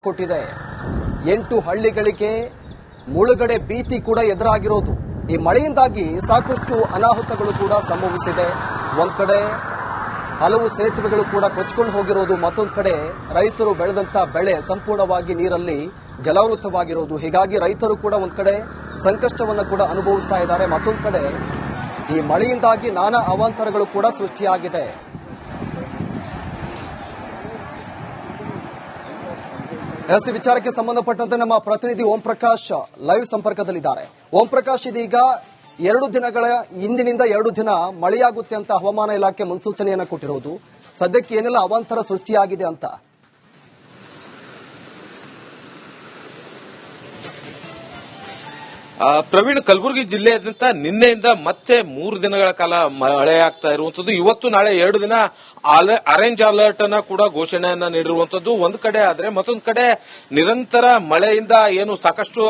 ಕೊಟ್ಟಿದೆ 8 ಹಳ್ಳಿಗಳಿಗೆ ಮುಳುಗಡೆ ಭೀತಿ ಕೂಡ ಎದುರಾಗಿರೋದು ಈ ಮಳೆಯಿಂದಾಗಿ ಸಾಕಷ್ಟು ಅನಾಹುತಗಳು ಕೂಡ ಸಂಭವಿಸಿದೆ. ಒಂದ್ ಕಡೆ ಹಲವು ಸೇತುವೆಗಳು ಕೂಡ ಕೊಚ್ಚಿಕೊಂಡು ಹೋಗಿರೋದು, ಮತ್ತೊಂದು ಕಡೆ ರೈತರು ಬೆಳೆದಂತ ಬೆಳೆ ಸಂಪೂರ್ಣವಾಗಿ ನೀರಲ್ಲಿ ಜಲಾವೃತವಾಗಿರೋದು. ಹೀಗಾಗಿ ರೈತರು ಕೂಡ ಒಂದ್ ಕಡೆ ಸಂಕಷ್ಟವನ್ನು ಕೂಡ ಅನುಭವಿಸ್ತಾ ಇದ್ದಾರೆ. ಮತ್ತೊಂದು ಕಡೆ ಈ ಮಳೆಯಿಂದಾಗಿ ನಾನಾ ಅವಾಂತರಗಳು ಕೂಡ ಸೃಷ್ಟಿಯಾಗಿದೆ. ಈ ವಿಚಾರಕ್ಕೆ ಸಂಬಂಧಪಟ್ಟಂತೆ ನಮ್ಮ ಪ್ರತಿನಿಧಿ ಓಂ ಪ್ರಕಾಶ್ ಲೈವ್ ಸಂಪರ್ಕದಲ್ಲಿದ್ದಾರೆ. ಓಂ ಪ್ರಕಾಶ್, ಇದೀಗ 2 ದಿನಗಳ ಇಂದಿನಿಂದ 2 ದಿನ ಮಳೆಯಾಗುತ್ತೆ ಅಂತ ಹವಾಮಾನ ಇಲಾಖೆ ಮುನ್ಸೂಚನೆಯನ್ನ ಕೊಟ್ಟಿರೋದು. ಸದ್ಯಕ್ಕೆ ಏನೆಲ್ಲ ಅವಾಂತರ ಸೃಷ್ಟಿಯಾಗಿದೆ ಅಂತ? ಪ್ರವೀಣ್, ಕಲಬುರಗಿ ಜಿಲ್ಲೆಯಾದ್ಯಂತ ನಿನ್ನೆಯಿಂದ ಮತ್ತೆ 3 ದಿನಗಳ ಕಾಲ ಮಳೆ ಆಗ್ತಾ ಇರುವಂತದ್ದು. ಇವತ್ತು ನಾಳೆ 2 ದಿನ ಆರೆಂಜ್ ಅಲರ್ಟ್ ಅನ್ನ ಕೂಡ ಘೋಷಣೆಯನ್ನ ನೀಡಿರುವಂತದ್ದು ಒಂದು ಕಡೆ ಆದ್ರೆ, ಮತ್ತೊಂದು ಕಡೆ ನಿರಂತರ ಮಳೆಯಿಂದ ಏನು ಸಾಕಷ್ಟು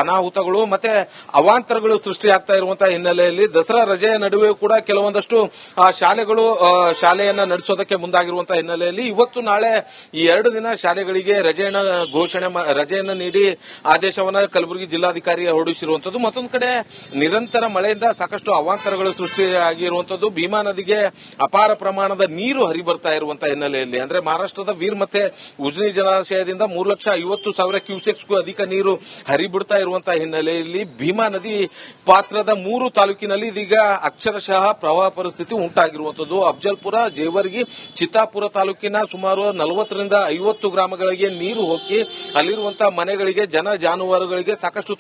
ಅನಾಹುತಗಳು ಮತ್ತೆ ಅವಾಂತರಗಳು ಸೃಷ್ಟಿಯಾಗ್ತಾ ಇರುವಂತಹ ಹಿನ್ನೆಲೆಯಲ್ಲಿ ದಸರಾ ರಜೆಯ ನಡುವೆ ಕೂಡ ಕೆಲವೊಂದಷ್ಟು ಶಾಲೆಗಳು ಶಾಲೆಯನ್ನ ನಡೆಸೋದಕ್ಕೆ ಮುಂದಾಗಿರುವಂತಹ ಹಿನ್ನೆಲೆಯಲ್ಲಿ ಇವತ್ತು ನಾಳೆ ಈ 2 ದಿನ ಶಾಲೆಗಳಿಗೆ ರಜೆಯನ್ನ ನೀಡಿ ಆದೇಶವನ್ನ ಕಲಬುರಗಿ ಜಿಲ್ಲಾಧಿಕಾರಿ ಹೊರಡಿಸಿರುವಂತದ್ದು. ಮತ್ತೊಂದು ಕಡೆ ನಿರಂತರ ಮಳೆಯಿಂದ ಸಾಕಷ್ಟು ಅವಾಂತರಗಳು ಸೃಷ್ಟಿಯಾಗಿರುವಂತದ್ದು. ಭೀಮಾ ನದಿಗೆ ಅಪಾರ ಪ್ರಮಾಣದ ನೀರು ಹರಿಬರ್ತಾ ಇರುವಂತಹ ಹಿನ್ನೆಲೆಯಲ್ಲಿ, ಅಂದ್ರೆ ಮಹಾರಾಷ್ಟ್ರದ ವೀರ್ ಮತ್ತೆ ಉಜ್ನಿ ಜಲಾಶಯದಿಂದ 3,50,000 ಕ್ಯೂಸೆಕ್ಸ್ಗೂ ಅಧಿಕ ನೀರು ಹರಿಬಿಡ್ತಾ ಇರುವಂತಹ ಹಿನ್ನೆಲೆಯಲ್ಲಿ ಭೀಮಾ ನದಿ ಪಾತ್ರದ 3 ತಾಲೂಕಿನಲ್ಲಿ ಇದೀಗ ಅಕ್ಷರಶಃ ಪ್ರವಾಹ ಪರಿಸ್ಥಿತಿ ಉಂಟಾಗಿರುವಂತದ್ದು. ಅಫಜಲ್ಪುರ, ಜೇವರ್ಗಿ, ಚಿತ್ತಾಪುರ ತಾಲೂಕಿನ ಸುಮಾರು 40ರಿಂದ 50 ಗ್ರಾಮಗಳಿಗೆ ನೀರು ಹೋಗಿ ಅಲ್ಲಿರುವಂತಹ ಮನೆಗಳಿಗೆ, ಜನ ಜಾನುವಾರುಗಳಿಗೆ ಸಾಕಷ್ಟು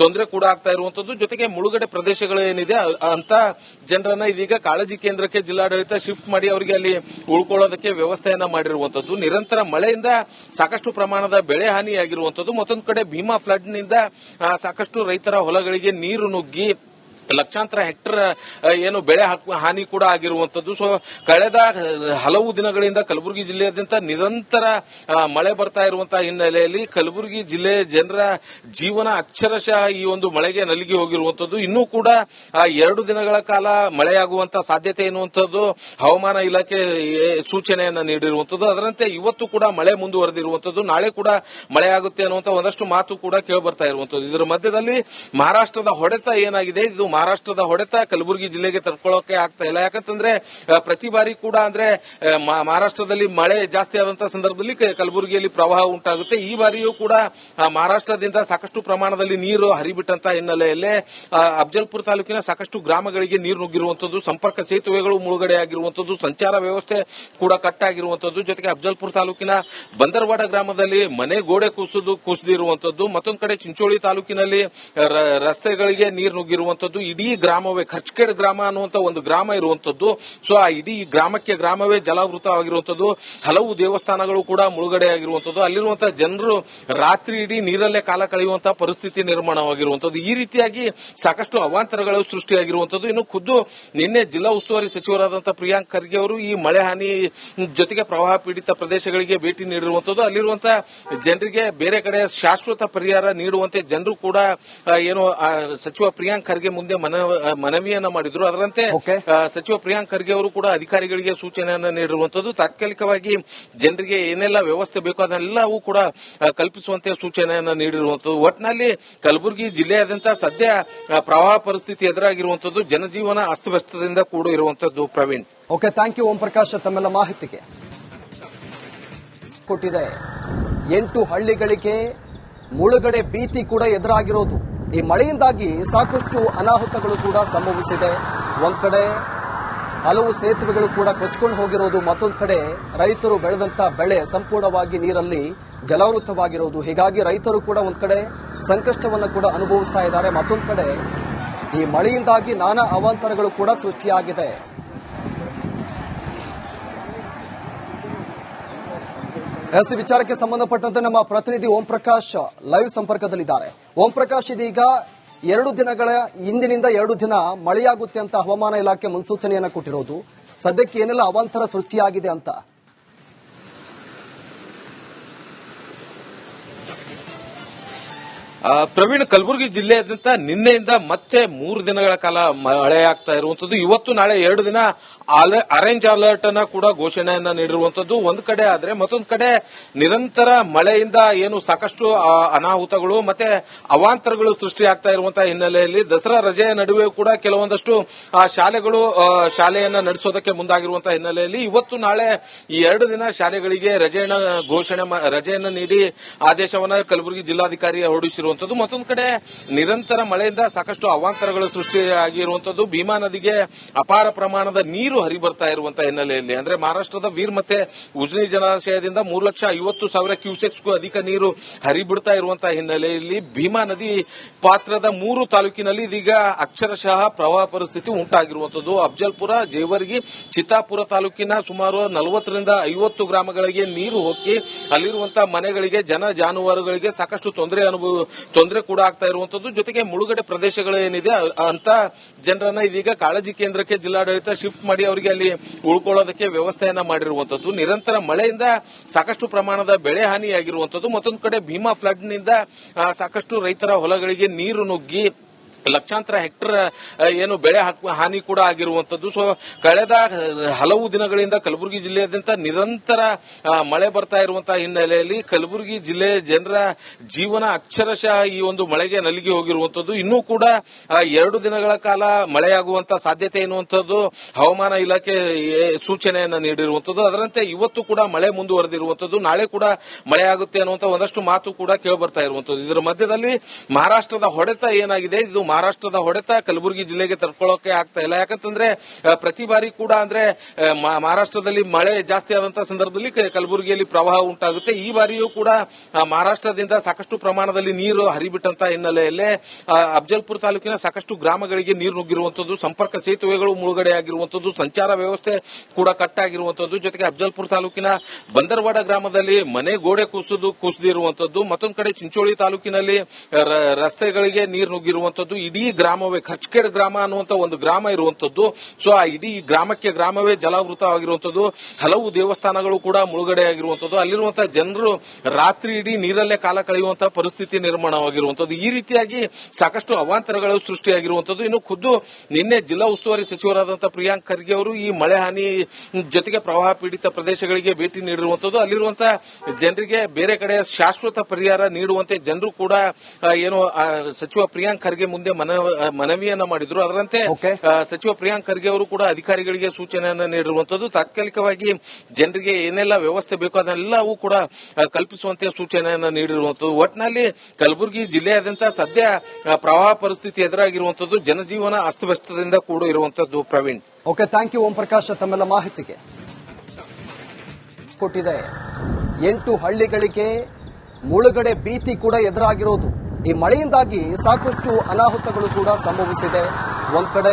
ತೊಂದರೆ ಕೂಡ ಆಗ್ತಾ ಇರುವಂತದ್ದು. ಜೊತೆಗೆ ಮುಳುಗಡೆ ಪ್ರದೇಶಗಳೇನಿದೆ ಅಂತ ಜನರನ್ನ ಇದೀಗ ಕಾಳಜಿ ಕೇಂದ್ರಕ್ಕೆ ಜಿಲ್ಲಾಡಳಿತ ಶಿಫ್ಟ್ ಮಾಡಿ ಅವರಿಗೆ ಅಲ್ಲಿ ಉಳ್ಕೊಳ್ಳೋದಕ್ಕೆ ವ್ಯವಸ್ಥೆಯನ್ನ ಮಾಡಿರುವಂತದ್ದು. ನಿರಂತರ ಮಳೆಯಿಂದ ಸಾಕಷ್ಟು ಪ್ರಮಾಣದ ಬೆಳೆ ಹಾನಿಯಾಗಿರುವಂತದ್ದು. ಮತ್ತೊಂದು ಕಡೆ ಭೀಮಾ ಫ್ಲಡ್ ನಿಂದ ಸಾಕಷ್ಟು ರೈತರ ಹೊಲಗಳಿಗೆ ನೀರು ನುಗ್ಗಿ ಲಕ್ಷಾಂತರ ಹೆಕ್ಟರ್ ಏನು ಬೆಳೆ ಹಾನಿ ಕೂಡ ಆಗಿರುವಂತದ್ದು. ಸೊ ಕಳೆದ ಹಲವು ದಿನಗಳಿಂದ ಕಲಬುರಗಿ ಜಿಲ್ಲೆಯಾದ್ಯಂತ ನಿರಂತರ ಮಳೆ ಬರ್ತಾ ಇರುವಂತಹ ಹಿನ್ನೆಲೆಯಲ್ಲಿ ಕಲಬುರಗಿ ಜಿಲ್ಲೆಯ ಜನರ ಜೀವನ ಅಕ್ಷರಶಃ ಈ ಒಂದು ಮಳೆಗೆ ನಲುಗಿ ಹೋಗಿರುವಂತದ್ದು. ಇನ್ನೂ ಕೂಡ 2 ದಿನಗಳ ಕಾಲ ಮಳೆಯಾಗುವಂತಹ ಸಾಧ್ಯತೆ ಎನ್ನುವಂಥದ್ದು ಹವಾಮಾನ ಇಲಾಖೆ ಸೂಚನೆಯನ್ನ ನೀಡಿರುವಂತದ್ದು. ಅದರಂತೆ ಇವತ್ತು ಕೂಡ ಮಳೆ ಮುಂದುವರೆದಿರುವಂತದ್ದು, ನಾಳೆ ಕೂಡ ಮಳೆಯಾಗುತ್ತೆ ಅನ್ನುವಂಥ ಒಂದಷ್ಟು ಮಾತು ಕೂಡ ಕೇಳಿಬರ್ತಾ ಇರುವಂತದ್ದು. ಇದರ ಮಧ್ಯದಲ್ಲಿ ಮಹಾರಾಷ್ಟ್ರದ ಹೊಡೆತ ಏನಾಗಿದೆ, ಇದು ಮಹಾರಾಷ್ಟ್ರದ ಹೊಡೆತ ಕಲಬುರಗಿ ಜಿಲ್ಲೆಗೆ ತಡ್ಕೊಳ್ಳೋಕೆ ಆಗ್ತಾ ಇಲ್ಲ. ಯಾಕಂತಂದ್ರೆ ಪ್ರತಿ ಬಾರಿ ಕೂಡ ಅಂದ್ರೆ ಮಹಾರಾಷ್ಟ್ರದಲ್ಲಿ ಮಳೆ ಜಾಸ್ತಿ ಆದಂತಹ ಸಂದರ್ಭದಲ್ಲಿ ಕಲಬುರಗಿಯಲ್ಲಿ ಪ್ರವಾಹ ಉಂಟಾಗುತ್ತೆ. ಈ ಬಾರಿಯೂ ಕೂಡ ಮಹಾರಾಷ್ಟ್ರದಿಂದ ಸಾಕಷ್ಟು ಪ್ರಮಾಣದಲ್ಲಿ ನೀರು ಹರಿಬಿಟ್ಟಂತ ಹಿನ್ನೆಲೆಯಲ್ಲೇ ಅಫಜಲ್ಪುರ ತಾಲೂಕಿನ ಸಾಕಷ್ಟು ಗ್ರಾಮಗಳಿಗೆ ನೀರು ನುಗ್ಗಿರುವಂತದ್ದು, ಸಂಪರ್ಕ ಸೇತುವೆಗಳು ಮುಳುಗಡೆಯಾಗಿರುವಂತದ್ದು, ಸಂಚಾರ ವ್ಯವಸ್ಥೆ ಕೂಡ ಕಟ್ಟಾಗಿರುವಂತದ್ದು. ಜೊತೆಗೆ ಅಫಜಲ್ಪುರ ತಾಲೂಕಿನ ಬಂದರ್ವಾಡ ಗ್ರಾಮದಲ್ಲಿ ಮನೆ ಗೋಡೆ ಕುಸಿದಿರುವಂತದ್ದು. ಮತ್ತೊಂದು ಕಡೆ ಚಿಂಚೋಳಿ ತಾಲೂಕಿನಲ್ಲಿ ರಸ್ತೆಗಳಿಗೆ ನೀರು ನುಗ್ಗಿರುವಂತದ್ದು. ಇಡೀ ಗ್ರಾಮವೇ ಖರ್ಚ್ಕೇಡ್ ಗ್ರಾಮ ಅನ್ನುವಂತ ಒಂದು ಗ್ರಾಮ ಇರುವಂತದ್ದು. ಸೊ ಆ ಇಡೀ ಗ್ರಾಮವೇ ಜಲಾವೃತವಾಗಿರುವಂತದ್ದು. ಹಲವು ದೇವಸ್ಥಾನಗಳು ಕೂಡ ಮುಳುಗಡೆಯಾಗಿರುವಂತದ್ದು. ಅಲ್ಲಿರುವಂತಹ ಜನರು ರಾತ್ರಿ ಇಡೀ ನೀರಲ್ಲೇ ಕಾಲ ಕಳೆಯುವಂತಹ ಪರಿಸ್ಥಿತಿ ನಿರ್ಮಾಣವಾಗಿರುವಂತದ್ದು. ಈ ರೀತಿಯಾಗಿ ಸಾಕಷ್ಟು ಅವಾಂತರಗಳು ಸೃಷ್ಟಿಯಾಗಿರುವಂತದ್ದು. ಇನ್ನು ಖುದ್ದು ನಿನ್ನೆ ಜಿಲ್ಲಾ ಉಸ್ತುವಾರಿ ಸಚಿವರಾದಂತಹ ಪ್ರಿಯಾಂಕ್ ಖರ್ಗೆ ಅವರು ಈ ಮಳೆ ಹಾನಿ ಜೊತೆಗೆ ಪ್ರವಾಹ ಪೀಡಿತ ಪ್ರದೇಶಗಳಿಗೆ ಭೇಟಿ ನೀಡಿರುವಂತದ್ದು. ಅಲ್ಲಿರುವಂತಹ ಜನರಿಗೆ ಬೇರೆ ಕಡೆ ಶಾಶ್ವತ ಪರಿಹಾರ ನೀಡುವಂತೆ ಜನರು ಕೂಡ ಏನು ಸಚಿವ ಪ್ರಿಯಾಂಕ್ ಖರ್ಗೆ ಮುಂದೆ ಮನವಿಯನ್ನ ಮಾಡಿದ್ರು. ಅದರಂತೆ ಸಚಿವ ಪ್ರಿಯಾಂಕ್ ಖರ್ಗೆ ಅವರು ಕೂಡ ಅಧಿಕಾರಿಗಳಿಗೆ ಸೂಚನೆಯನ್ನ ನೀಡಿರುವಂತದ್ದು. ತಾತ್ಕಾಲಿಕವಾಗಿ ಜನರಿಗೆ ಏನೆಲ್ಲ ವ್ಯವಸ್ಥೆ ಬೇಕೋ ಅದೆಲ್ಲವೂ ಕೂಡ ಕಲ್ಪಿಸುವಂತೆ ಸೂಚನೆಯನ್ನ ನೀಡಿರುವಂತದ್ದು. ಒಟ್ಟಿನಲ್ಲಿ ಕಲಬುರಗಿ ಜಿಲ್ಲೆಯಾದ್ಯಂತ ಸದ್ಯ ಪ್ರವಾಹ ಪರಿಸ್ಥಿತಿ ಎದುರಾಗಿರುವಂತದ್ದು, ಜನಜೀವನ ಅಸ್ತವ್ಯಸ್ತದಿಂದ ಕೂಡ ಇರುವಂತದ್ದು. Praveen, okay, thank you Om Prakash ತಮ್ಮೆಲ್ಲ ಮಾಹಿತಿಗೆ. ಕೊಟ್ಟಿದೆ 8 ಹಳ್ಳಿಗಳಿಗೆ ಮುಳುಗಡೆ ಭೀತಿ ಕೂಡ ಎದುರಾಗಿರೋದು ಈ ಮಳೆಯಿಂದಾಗಿ ಸಾಕಷ್ಟು ಅನಾಹುತಗಳು ಕೂಡ ಸಂಭವಿಸಿದೆ. ಒಂದ್ ಕಡೆ ಹಲವು ಸೇತುವೆಗಳು ಕೂಡ ಕೊಚ್ಚಿಕೊಂಡು ಹೋಗಿರೋದು, ಮತ್ತೊಂದು ಕಡೆ ರೈತರು ಬೆಳೆದಂತ ಬೆಳೆ ಸಂಪೂರ್ಣವಾಗಿ ನೀರಲ್ಲಿ ಜಲಾವೃತವಾಗಿರೋದು. ಹೀಗಾಗಿ ರೈತರು ಕೂಡ ಒಂದ್ ಕಡೆ ಸಂಕಷ್ಟವನ್ನು ಕೂಡ ಅನುಭವಿಸ್ತಾ ಇದ್ದಾರೆ. ಮತ್ತೊಂದು ಕಡೆ ಈ ಮಳೆಯಿಂದಾಗಿ ನಾನಾ ಅವಾಂತರಗಳು ಕೂಡ ಸೃಷ್ಟಿಯಾಗಿದೆ. ಈ ವಿಚಾರಕ್ಕೆ ಸಂಬಂಧಪಟ್ಟಂತೆ ನಮ್ಮ ಪ್ರತಿನಿಧಿ ಓಂ ಪ್ರಕಾಶ್ ಲೈವ್ ಸಂಪರ್ಕದಲ್ಲಿದ್ದಾರೆ. ಓಂ ಪ್ರಕಾಶ್, ಇದೀಗ 2 ದಿನಗಳ ಇಂದಿನಿಂದ 2 ದಿನ ಮಳೆಯಾಗುತ್ತೆ ಅಂತ ಹವಾಮಾನ ಇಲಾಖೆ ಮುನ್ಸೂಚನೆಯನ್ನ ಕೊಟ್ಟಿರೋದು. ಸದ್ಯಕ್ಕೆ ಏನೆಲ್ಲ ಅವಾಂತರ ಸೃಷ್ಟಿಯಾಗಿದೆ ಅಂತ? ಪ್ರವೀಣ್, ಕಲಬುರಗಿ ಜಿಲ್ಲೆಯಾದ್ಯಂತ ನಿನ್ನೆಯಿಂದ ಮತ್ತೆ 3 ದಿನಗಳ ಕಾಲ ಮಳೆಯಾಗ್ತಾ ಇರುವಂತದ್ದು. ಇವತ್ತು ನಾಳೆ 2 ದಿನ ಆರೆಂಜ್ ಅಲರ್ಟ್ ಅನ್ನ ಕೂಡ ಘೋಷಣೆಯನ್ನ ನೀಡಿರುವಂತದ್ದು ಒಂದು ಕಡೆ ಆದ್ರೆ, ಮತ್ತೊಂದು ಕಡೆ ನಿರಂತರ ಮಳೆಯಿಂದ ಏನು ಸಾಕಷ್ಟು ಅನಾಹುತಗಳು ಮತ್ತೆ ಅವಾಂತರಗಳು ಸೃಷ್ಟಿಯಾಗ್ತಾ ಇರುವಂತಹ ಹಿನ್ನೆಲೆಯಲ್ಲಿ ದಸರಾ ರಜೆಯ ನಡುವೆ ಕೂಡ ಕೆಲವೊಂದಷ್ಟು ಶಾಲೆಗಳು ಶಾಲೆಯನ್ನ ನಡೆಸೋದಕ್ಕೆ ಮುಂದಾಗಿರುವಂತಹ ಹಿನ್ನೆಲೆಯಲ್ಲಿ ಇವತ್ತು ನಾಳೆ ಈ 2 ದಿನ ಶಾಲೆಗಳಿಗೆ ರಜೆಯನ್ನ ನೀಡಿ ಆದೇಶವನ್ನ ಕಲಬುರಗಿ ಜಿಲ್ಲಾಧಿಕಾರಿ ಹೊರಡಿಸಿರುವಂತದ್ದು. ಮತ್ತೊಂದು ಕಡೆ ನಿರಂತರ ಮಳೆಯಿಂದ ಸಾಕಷ್ಟು ಅವಾಂತರಗಳು ಸೃಷ್ಟಿಯಾಗಿರುವಂತದ್ದು. ಭೀಮಾ ನದಿಗೆ ಅಪಾರ ಪ್ರಮಾಣದ ನೀರು ಹರಿಬರ್ತಾ ಇರುವಂತಹ ಹಿನ್ನೆಲೆಯಲ್ಲಿ, ಅಂದ್ರೆ ಮಹಾರಾಷ್ಟ್ರದ ವೀರ್ ಮತ್ತೆ ಉಜ್ನಿ ಜಲಾಶಯದಿಂದ 3,50,000 ಕ್ಯೂಸೆಕ್ಸ್ಗೂ ಅಧಿಕ ನೀರು ಹರಿಬಿಡ್ತಾ ಇರುವಂತಹ ಹಿನ್ನೆಲೆಯಲ್ಲಿ ಭೀಮಾ ನದಿ ಪಾತ್ರದ 3 ತಾಲೂಕಿನಲ್ಲಿ ಇದೀಗ ಅಕ್ಷರಶಃ ಪ್ರವಾಹ ಪರಿಸ್ಥಿತಿ ಉಂಟಾಗಿರುವಂತದ್ದು. ಅಫಜಲ್ಪುರ, ಜೇವರ್ಗಿ, ಚಿತ್ತಾಪುರ ತಾಲೂಕಿನ ಸುಮಾರು 40ರಿಂದ 50 ಗ್ರಾಮಗಳಿಗೆ ನೀರು ಹೋಗಿ ಅಲ್ಲಿರುವಂತಹ ಮನೆಗಳಿಗೆ, ಜನ ಜಾನುವಾರುಗಳಿಗೆ ಸಾಕಷ್ಟು ತೊಂದರೆ ಕೂಡ ಆಗ್ತಾ ಇರುವಂತದ್ದು. ಜೊತೆಗೆ ಮುಳುಗಡೆ ಪ್ರದೇಶಗಳೇನಿದೆ ಅಂತ ಜನರನ್ನ ಇದೀಗ ಕಾಳಜಿ ಕೇಂದ್ರಕ್ಕೆ ಜಿಲ್ಲಾಡಳಿತ ಶಿಫ್ಟ್ ಮಾಡಿ ಅವರಿಗೆ ಅಲ್ಲಿ ಉಳ್ಕೊಳ್ಳೋದಕ್ಕೆ ವ್ಯವಸ್ಥೆಯನ್ನ ಮಾಡಿರುವಂತದ್ದು. ನಿರಂತರ ಮಳೆಯಿಂದ ಸಾಕಷ್ಟು ಪ್ರಮಾಣದ ಬೆಳೆ ಹಾನಿಯಾಗಿರುವಂತದ್ದು. ಮತ್ತೊಂದು ಕಡೆ ಭೀಮಾ ಫ್ಲಡ್ ನಿಂದ ಸಾಕಷ್ಟು ರೈತರ ಹೊಲಗಳಿಗೆ ನೀರು ನುಗ್ಗಿ ಲಕ್ಷಾಂತರ ಹೆಕ್ಟರ್ ಏನು ಬೆಳೆ ಹಾನಿ ಕೂಡ ಆಗಿರುವಂತದ್ದು. ಸೊ ಕಳೆದ ಹಲವು ದಿನಗಳಿಂದ ಕಲಬುರಗಿ ಜಿಲ್ಲೆಯಾದ್ಯಂತ ನಿರಂತರ ಮಳೆ ಬರ್ತಾ ಇರುವಂತಹ ಹಿನ್ನೆಲೆಯಲ್ಲಿ ಕಲಬುರಗಿ ಜಿಲ್ಲೆಯ ಜನರ ಜೀವನ ಅಕ್ಷರಶಃ ಈ ಒಂದು ಮಳೆಗೆ ನಲುಗಿ ಹೋಗಿರುವಂತದ್ದು. ಇನ್ನೂ ಕೂಡ 2 ದಿನಗಳ ಕಾಲ ಮಳೆಯಾಗುವಂತಹ ಸಾಧ್ಯತೆ ಎನ್ನುವಂಥದ್ದು ಹವಾಮಾನ ಇಲಾಖೆ ಸೂಚನೆಯನ್ನ ನೀಡಿರುವಂತದ್ದು. ಅದರಂತೆ ಇವತ್ತು ಕೂಡ ಮಳೆ ಮುಂದುವರೆದಿರುವಂತದ್ದು, ನಾಳೆ ಕೂಡ ಮಳೆಯಾಗುತ್ತೆ ಅನ್ನುವಂಥ ಒಂದಷ್ಟು ಮಾತು ಕೂಡ ಕೇಳಿಬರ್ತಾ ಇರುವಂತದ್ದು. ಇದರ ಮಧ್ಯದಲ್ಲಿ ಮಹಾರಾಷ್ಟ್ರದ ಹೊಡೆತ ಏನಾಗಿದೆ, ಇದು ಮಹಾರಾಷ್ಟ್ರದ ಹೊಡೆತ ಕಲಬುರಗಿ ಜಿಲ್ಲೆಗೆ ತಡ್ಕೊಳ್ಳೋಕೆ ಆಗ್ತಾ ಇಲ್ಲ. ಯಾಕಂತಂದ್ರೆ ಪ್ರತಿ ಬಾರಿ ಕೂಡ ಅಂದ್ರೆ ಮಹಾರಾಷ್ಟ್ರದಲ್ಲಿ ಮಳೆ ಜಾಸ್ತಿ ಆದಂತಹ ಸಂದರ್ಭದಲ್ಲಿ ಕಲಬುರಗಿಯಲ್ಲಿ ಪ್ರವಾಹ ಉಂಟಾಗುತ್ತೆ. ಈ ಬಾರಿಯೂ ಕೂಡ ಮಹಾರಾಷ್ಟ್ರದಿಂದ ಸಾಕಷ್ಟು ಪ್ರಮಾಣದಲ್ಲಿ ನೀರು ಹರಿಬಿಟ್ಟಂತಹ ಹಿನ್ನೆಲೆಯಲ್ಲೇ ಅಫಜಲ್ಪುರ ತಾಲೂಕಿನ ಸಾಕಷ್ಟು ಗ್ರಾಮಗಳಿಗೆ ನೀರು ನುಗ್ಗಿರುವಂತದ್ದು, ಸಂಪರ್ಕ ಸೇತುವೆಗಳು ಮುಳುಗಡೆಯಾಗಿರುವಂತದ್ದು, ಸಂಚಾರ ವ್ಯವಸ್ಥೆ ಕೂಡ ಕಟ್ ಆಗಿರುವಂತದ್ದು. ಜೊತೆಗೆ ಅಫಜಲ್ಪುರ ತಾಲೂಕಿನ ಬಂದರ್ವಾಡ ಗ್ರಾಮದಲ್ಲಿ ಮನೆ ಗೋಡೆ ಕುಸಿದಿರುವಂತದ್ದು. ಮತ್ತೊಂದು ಕಡೆ ಚಿಂಚೋಳಿ ತಾಲೂಕಿನಲ್ಲಿ ರಸ್ತೆಗಳಿಗೆ ನೀರು ನುಗ್ಗಿರುವಂತದ್ದು. ಇಡೀ ಗ್ರಾಮವೇ ಖರ್ಚ್ಕೇಡ್ ಗ್ರಾಮ ಅನ್ನುವಂತ ಒಂದು ಗ್ರಾಮ ಇರುವಂತದ್ದು. ಸೊ ಆ ಇಡೀ ಗ್ರಾಮವೇ ಜಲಾವೃತವಾಗಿರುವಂತದ್ದು. ಹಲವು ದೇವಸ್ಥಾನಗಳು ಕೂಡ ಮುಳುಗಡೆಯಾಗಿರುವಂತದ್ದು. ಅಲ್ಲಿರುವಂತಹ ಜನರು ರಾತ್ರಿ ಇಡೀ ನೀರಲ್ಲೇ ಕಾಲ ಕಳೆಯುವಂತಹ ಪರಿಸ್ಥಿತಿ ನಿರ್ಮಾಣವಾಗಿರುವಂತದ್ದು. ಈ ರೀತಿಯಾಗಿ ಸಾಕಷ್ಟು ಅವಾಂತರಗಳು ಸೃಷ್ಟಿಯಾಗಿರುವಂತದ್ದು. ಇನ್ನು ಖುದ್ದು ನಿನ್ನೆ ಜಿಲ್ಲಾ ಉಸ್ತುವಾರಿ ಸಚಿವರಾದಂತಹ ಪ್ರಿಯಾಂಕ್ ಖರ್ಗೆ ಅವರು ಈ ಮಳೆ ಹಾನಿ ಜೊತೆಗೆ ಪ್ರವಾಹ ಪೀಡಿತ ಪ್ರದೇಶಗಳಿಗೆ ಭೇಟಿ ನೀಡಿರುವಂತದ್ದು. ಅಲ್ಲಿರುವಂತಹ ಜನರಿಗೆ ಬೇರೆ ಕಡೆ ಶಾಶ್ವತ ಪರಿಹಾರ ನೀಡುವಂತೆ ಜನರು ಕೂಡ ಏನು ಸಚಿವ ಪ್ರಿಯಾಂಕ್ ಖರ್ಗೆ ಮುಂದೆ ಮನವಿಯನ್ನ ಮಾಡಿದ್ರು. ಅದರಂತೆ ಸಚಿವ ಪ್ರಿಯಾಂಕ್ ಖರ್ಗೆ ಅವರು ಕೂಡ ಅಧಿಕಾರಿಗಳಿಗೆ ಸೂಚನೆಯನ್ನ ನೀಡಿರುವಂತದ್ದು. ತಾತ್ಕಾಲಿಕವಾಗಿ ಜನರಿಗೆ ಏನೆಲ್ಲ ವ್ಯವಸ್ಥೆ ಬೇಕೋ ಅದನ್ನೆಲ್ಲವೂ ಕೂಡ ಕಲ್ಪಿಸುವಂತೆ ಸೂಚನೆಯನ್ನ ನೀಡಿರುವಂತದ್ದು. ಒಟ್ಟಿನಲ್ಲಿ ಕಲಬುರಗಿ ಜಿಲ್ಲೆಯಾದ್ಯಂತ ಸದ್ಯ ಪ್ರವಾಹ ಪರಿಸ್ಥಿತಿ ಎದುರಾಗಿರುವಂತದ್ದು, ಜನಜೀವನ ಅಸ್ತವ್ಯಸ್ತದಿಂದ ಕೂಡ ಇರುವಂತದ್ದು. Praveen, okay, thank you Om Prakash ತಮ್ಮೆಲ್ಲ ಮಾಹಿತಿಗೆ. ಕೊಟ್ಟಿದೆ 8 ಹಳ್ಳಿಗಳಿಗೆ ಮುಳುಗಡೆ ಭೀತಿ ಕೂಡ ಎದುರಾಗಿರೋದು. ಈ ಮಳೆಯಿಂದಾಗಿ ಸಾಕಷ್ಟು ಅನಾಹುತಗಳು ಕೂಡ ಸಂಭವಿಸಿದೆ. ಒಂದ್ ಕಡೆ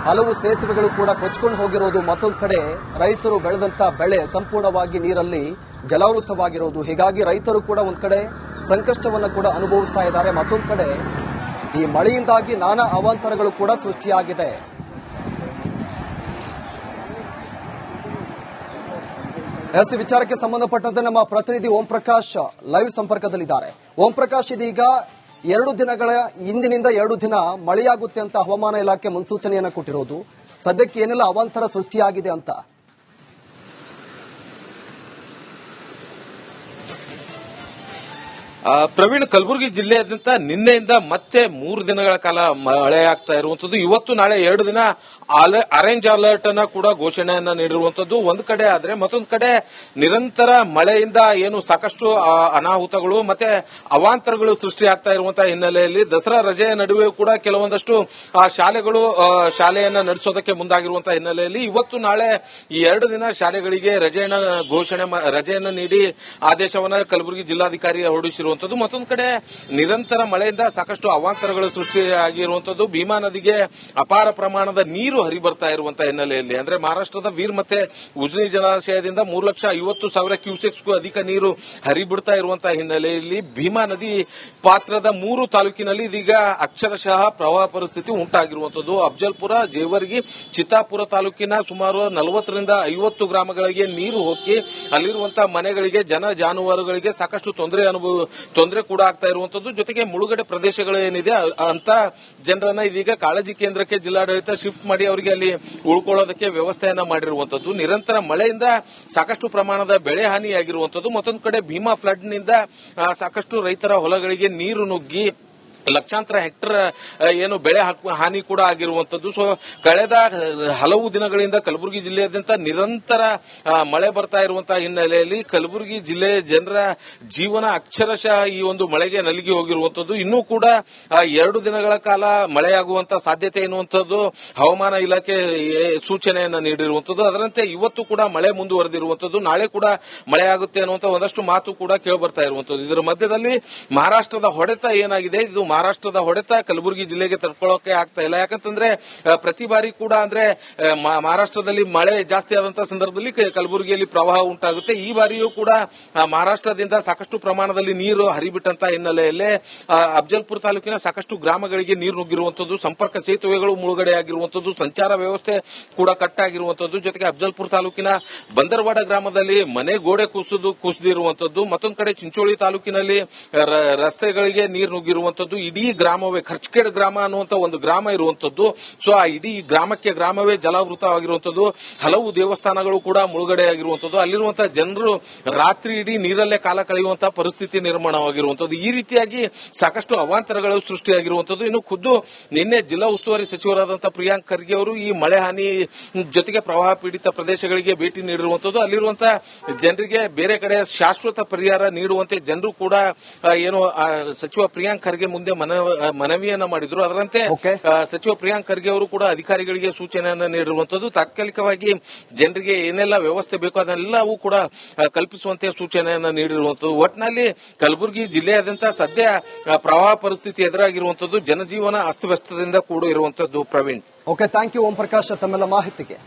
ಹಲವು ಸೇತುವೆಗಳು ಕೂಡ ಕೊಚ್ಕೊಂಡು ಹೋಗಿರೋದು, ಮತ್ತೊಂದು ಕಡೆ ರೈತರು ಬೆಳೆದಂತ ಬೆಳೆ ಸಂಪೂರ್ಣವಾಗಿ ನೀರಲ್ಲಿ ಜಲಾವೃತವಾಗಿರೋದು. ಹೀಗಾಗಿ ರೈತರು ಕೂಡ ಒಂದ್ ಕಡೆ ಸಂಕಷ್ಟವನ್ನು ಕೂಡ ಅನುಭವಿಸ್ತಾ ಇದ್ದಾರೆ. ಮತ್ತೊಂದು ಕಡೆ ಈ ಮಳೆಯಿಂದಾಗಿ ನಾನಾ ಅವಾಂತರಗಳು ಕೂಡ ಸೃಷ್ಟಿಯಾಗಿದೆ. ಎಸ್ ವಿಚಾರಕ್ಕೆ ಸಂಬಂಧಪಟ್ಟಂತೆ ನಮ್ಮ ಪ್ರತಿನಿಧಿ ಓಂ ಪ್ರಕಾಶ್ ಲೈವ್ ಸಂಪರ್ಕದಲ್ಲಿದ್ದಾರೆ. ಓಂ ಪ್ರಕಾಶ್, ಇದೀಗ 2 ದಿನಗಳ ಇಂದಿನಿಂದ 2 ದಿನ ಮಳೆಯಾಗುತ್ತೆ ಅಂತ ಹವಾಮಾನ ಇಲಾಖೆ ಮುನ್ಸೂಚನೆಯನ್ನ ಕೊಟ್ಟಿರೋದು. ಸದ್ಯಕ್ಕೆ ಏನೆಲ್ಲ ಅವಾಂತರ ಸೃಷ್ಟಿಯಾಗಿದೆ ಅಂತ? ಪ್ರವೀಣ್, ಕಲಬುರಗಿ ಜಿಲ್ಲೆಯಾದ್ಯಂತ ನಿನ್ನೆಯಿಂದ ಮತ್ತೆ 3 ದಿನಗಳ ಕಾಲ ಮಳೆಯಾಗ್ತಾ ಇರುವಂತದ್ದು. ಇವತ್ತು ನಾಳೆ 2 ದಿನ ಆರೆಂಜ್ ಅಲರ್ಟ್ ಅನ್ನ ಕೂಡ ಘೋಷಣೆಯನ್ನ ನೀಡಿರುವಂತದ್ದು ಒಂದು ಕಡೆ ಆದ್ರೆ, ಮತ್ತೊಂದು ಕಡೆ ನಿರಂತರ ಮಳೆಯಿಂದ ಏನು ಸಾಕಷ್ಟು ಅನಾಹುತಗಳು ಮತ್ತೆ ಅವಾಂತರಗಳು ಸೃಷ್ಟಿಯಾಗ್ತಾ ಇರುವಂತಹ ಹಿನ್ನೆಲೆಯಲ್ಲಿ ದಸರಾ ರಜೆಯ ನಡುವೆ ಕೂಡ ಕೆಲವೊಂದಷ್ಟು ಶಾಲೆಗಳು ಶಾಲೆಯನ್ನ ನಡೆಸೋದಕ್ಕೆ ಮುಂದಾಗಿರುವಂತಹ ಹಿನ್ನೆಲೆಯಲ್ಲಿ ಇವತ್ತು ನಾಳೆ ಈ 2 ದಿನ ಶಾಲೆಗಳಿಗೆ ರಜೆಯನ್ನ ನೀಡಿ ಆದೇಶವನ್ನ ಕಲಬುರಗಿ ಜಿಲ್ಲಾಧಿಕಾರಿ ಹೊರಡಿಸಿರುವಂತದ್ದು. ಮತ್ತೊಂದು ಕಡೆ ನಿರಂತರ ಮಳೆಯಿಂದ ಸಾಕಷ್ಟು ಅವಾಂತರಗಳು ಸೃಷ್ಟಿಯಾಗಿರುವಂತದ್ದು. ಭೀಮಾ ನದಿಗೆ ಅಪಾರ ಪ್ರಮಾಣದ ನೀರು ಹರಿಬರ್ತಾ ಇರುವಂತಹ ಹಿನ್ನೆಲೆಯಲ್ಲಿ, ಅಂದ್ರೆ ಮಹಾರಾಷ್ಟ್ರದ ವೀರ್ ಮತ್ತೆ ಉಜ್ನಿ ಜಲಾಶಯದಿಂದ 3,50,000 ಕ್ಯೂಸೆಕ್ಸ್ಗೂ ಅಧಿಕ ನೀರು ಹರಿಬಿಡ್ತಾ ಇರುವಂತಹ ಹಿನ್ನೆಲೆಯಲ್ಲಿ ಭೀಮಾ ನದಿ ಪಾತ್ರದ 3 ತಾಲೂಕಿನಲ್ಲಿ ಇದೀಗ ಅಕ್ಷರಶಃ ಪ್ರವಾಹ ಪರಿಸ್ಥಿತಿ ಉಂಟಾಗಿರುವಂತದ್ದು. ಅಫಜಲ್ಪುರ, ಜೇವರ್ಗಿ, ಚಿತ್ತಾಪುರ ತಾಲೂಕಿನ ಸುಮಾರು 40ರಿಂದ 50 ಗ್ರಾಮಗಳಿಗೆ ನೀರು ಹೋಗಿ ಅಲ್ಲಿರುವಂತಹ ಮನೆಗಳಿಗೆ, ಜನ ಜಾನುವಾರುಗಳಿಗೆ ಸಾಕಷ್ಟು ತೊಂದರೆ ಕೂಡ ಆಗ್ತಾ ಇರುವಂತದ್ದು. ಜೊತೆಗೆ ಮುಳುಗಡೆ ಪ್ರದೇಶಗಳು ಏನಿದೆ ಅಂತ ಜನರನ್ನ ಇದೀಗ ಕಾಳಜಿ ಕೇಂದ್ರಕ್ಕೆ ಜಿಲ್ಲಾಡಳಿತ ಶಿಫ್ಟ್ ಮಾಡಿ ಅವರಿಗೆ ಅಲ್ಲಿ ಉಳ್ಕೊಳ್ಳೋದಕ್ಕೆ ವ್ಯವಸ್ಥೆಯನ್ನ ಮಾಡಿರುವಂತದ್ದು. ನಿರಂತರ ಮಳೆಯಿಂದ ಸಾಕಷ್ಟು ಪ್ರಮಾಣದ ಬೆಳೆ ಹಾನಿಯಾಗಿರುವಂತದ್ದು. ಮತ್ತೊಂದು ಕಡೆ ಭೀಮಾ ಫ್ಲಡ್ ನಿಂದ ಸಾಕಷ್ಟು ರೈತರ ಹೊಲಗಳಿಗೆ ನೀರು ನುಗ್ಗಿ ಲಕ್ಷಾಂತರ ಹೆಕ್ಟರ್ ಏನು ಬೆಳೆ ಹಾನಿ ಕೂಡ ಆಗಿರುವಂತದ್ದು. ಸೊ ಕಳೆದ ಹಲವು ದಿನಗಳಿಂದ ಕಲಬುರಗಿ ಜಿಲ್ಲೆಯಾದ್ಯಂತ ನಿರಂತರ ಮಳೆ ಬರ್ತಾ ಇರುವಂತಹ ಹಿನ್ನೆಲೆಯಲ್ಲಿ ಕಲಬುರಗಿ ಜಿಲ್ಲೆಯ ಜನರ ಜೀವನ ಅಕ್ಷರಶಃ ಈ ಒಂದು ಮಳೆಗೆ ನಲುಗಿ ಹೋಗಿರುವಂತದ್ದು. ಇನ್ನೂ ಕೂಡ 2 ದಿನಗಳ ಕಾಲ ಮಳೆಯಾಗುವಂತಹ ಸಾಧ್ಯತೆ ಎನ್ನುವಂಥದ್ದು ಹವಾಮಾನ ಇಲಾಖೆ ಸೂಚನೆಯನ್ನ ನೀಡಿರುವಂತದ್ದು. ಅದರಂತೆ ಇವತ್ತು ಕೂಡ ಮಳೆ ಮುಂದುವರೆದಿರುವಂತದ್ದು. ನಾಳೆ ಕೂಡ ಮಳೆಯಾಗುತ್ತೆ ಅನ್ನುವಂಥ ಒಂದಷ್ಟು ಮಾತು ಕೂಡ ಕೇಳಿಬರ್ತಾ ಇರುವಂತದ್ದು. ಇದರ ಮಧ್ಯದಲ್ಲಿ ಮಹಾರಾಷ್ಟ್ರದ ಹೊಡೆತ ಏನಾಗಿದೆ, ಇದು ಮಹಾರಾಷ್ಟ್ರದ ಹೊಡೆತ ಕಲಬುರಗಿ ಜಿಲ್ಲೆಗೆ ತಡ್ಕೊಳ್ಳೋಕೆ ಆಗ್ತಾ ಇಲ್ಲ. ಯಾಕಂತಂದ್ರೆ ಪ್ರತಿ ಬಾರಿ ಕೂಡ ಅಂದ್ರೆ ಮಹಾರಾಷ್ಟ್ರದಲ್ಲಿ ಮಳೆ ಜಾಸ್ತಿ ಆದಂತಹ ಸಂದರ್ಭದಲ್ಲಿ ಕಲಬುರಗಿಯಲ್ಲಿ ಪ್ರವಾಹ ಉಂಟಾಗುತ್ತೆ. ಈ ಬಾರಿಯೂ ಕೂಡ ಮಹಾರಾಷ್ಟ್ರದಿಂದ ಸಾಕಷ್ಟು ಪ್ರಮಾಣದಲ್ಲಿ ನೀರು ಹರಿಬಿಟ್ಟಂತ ಹಿನ್ನೆಲೆಯಲ್ಲಿ ಅಫಜಲ್ಪುರ ತಾಲೂಕಿನ ಸಾಕಷ್ಟು ಗ್ರಾಮಗಳಿಗೆ ನೀರು ನುಗ್ಗಿರುವಂತದ್ದು, ಸಂಪರ್ಕ ಸೇತುವೆಗಳು ಮುಳುಗಡೆಯಾಗಿರುವಂತದ್ದು, ಸಂಚಾರ ವ್ಯವಸ್ಥೆ ಕೂಡ ಕಟ್ ಆಗಿರುವಂತದ್ದು. ಜೊತೆಗೆ ಅಫಜಲ್ಪುರ ತಾಲೂಕಿನ ಬಂದರವಾಡ ಗ್ರಾಮದಲ್ಲಿ ಮನೆ ಗೋಡೆ ಕುಸಿದಿರುವಂತದ್ದು. ಮತ್ತೊಂದು ಕಡೆ ಚಿಂಚೋಳಿ ತಾಲೂಕಿನಲ್ಲಿ ರಸ್ತೆಗಳಿಗೆ ನೀರು ನುಗ್ಗಿರುವಂತದ್ದು. ಇಡೀ ಗ್ರಾಮವೇ ಖರ್ಚ್ಕೇಡ್ ಗ್ರಾಮ ಅನ್ನುವಂತ ಒಂದು ಗ್ರಾಮ ಇರುವಂತದ್ದು. ಸೊ ಆ ಇಡೀ ಗ್ರಾಮವೇ ಜಲಾವೃತವಾಗಿರುವಂತದ್ದು. ಹಲವು ದೇವಸ್ಥಾನಗಳು ಕೂಡ ಮುಳುಗಡೆಯಾಗಿರುವಂತದ್ದು. ಅಲ್ಲಿರುವಂತಹ ಜನರು ರಾತ್ರಿ ಇಡೀ ನೀರಲ್ಲೇ ಕಾಲ ಕಳೆಯುವಂತಹ ಪರಿಸ್ಥಿತಿ ನಿರ್ಮಾಣವಾಗಿರುವಂತದ್ದು. ಈ ರೀತಿಯಾಗಿ ಸಾಕಷ್ಟು ಅವಾಂತರಗಳು ಸೃಷ್ಟಿಯಾಗಿರುವಂತದ್ದು. ಇನ್ನು ಖುದ್ದು ನಿನ್ನೆ ಜಿಲ್ಲಾ ಉಸ್ತುವಾರಿ ಸಚಿವರಾದಂತಹ ಪ್ರಿಯಾಂಕ್ ಖರ್ಗೆ ಅವರು ಈ ಮಳೆ ಹಾನಿ ಜೊತೆಗೆ ಪ್ರವಾಹ ಪೀಡಿತ ಪ್ರದೇಶಗಳಿಗೆ ಭೇಟಿ ನೀಡಿರುವಂತದ್ದು. ಅಲ್ಲಿರುವಂತಹ ಜನರಿಗೆ ಬೇರೆ ಕಡೆ ಶಾಶ್ವತ ಪರಿಹಾರ ನೀಡುವಂತೆ ಜನರು ಕೂಡ ಏನು ಸಚಿವ ಪ್ರಿಯಾಂಕ್ ಖರ್ಗೆ ಮುಂದೆ ಮನವಿಯನ್ನ ಮಾಡಿದ್ರು. ಅದರಂತೆ ಸಚಿವ ಪ್ರಿಯಾಂಕ್ ಖರ್ಗೆ ಅವರು ಕೂಡ ಅಧಿಕಾರಿಗಳಿಗೆ ಸೂಚನೆಯನ್ನ ನೀಡಿರುವಂತದ್ದು. ತಾತ್ಕಾಲಿಕವಾಗಿ ಜನರಿಗೆ ಏನೆಲ್ಲ ವ್ಯವಸ್ಥೆ ಬೇಕೋ ಅದೆಲ್ಲವೂ ಕೂಡ ಕಲ್ಪಿಸುವಂತೆ ಸೂಚನೆಯನ್ನ ನೀಡಿರುವಂತದ್ದು. ಒಟ್ಟಿನಲ್ಲಿ ಕಲಬುರಗಿ ಜಿಲ್ಲೆಯಾದ್ಯಂತ ಸದ್ಯ ಪ್ರವಾಹ ಪರಿಸ್ಥಿತಿ ಎದುರಾಗಿರುವಂತದ್ದು. ಜನಜೀವನ ಅಸ್ತವ್ಯಸ್ತದಿಂದ ಕೂಡ ಇರುವಂತದ್ದು. ಪ್ರವೀಣ್, ಥ್ಯಾಂಕ್ ಯು ಓಂ ಪ್ರಕಾಶ್ ತಮ್ಮೆಲ್ಲ ಮಾಹಿತಿಗೆ.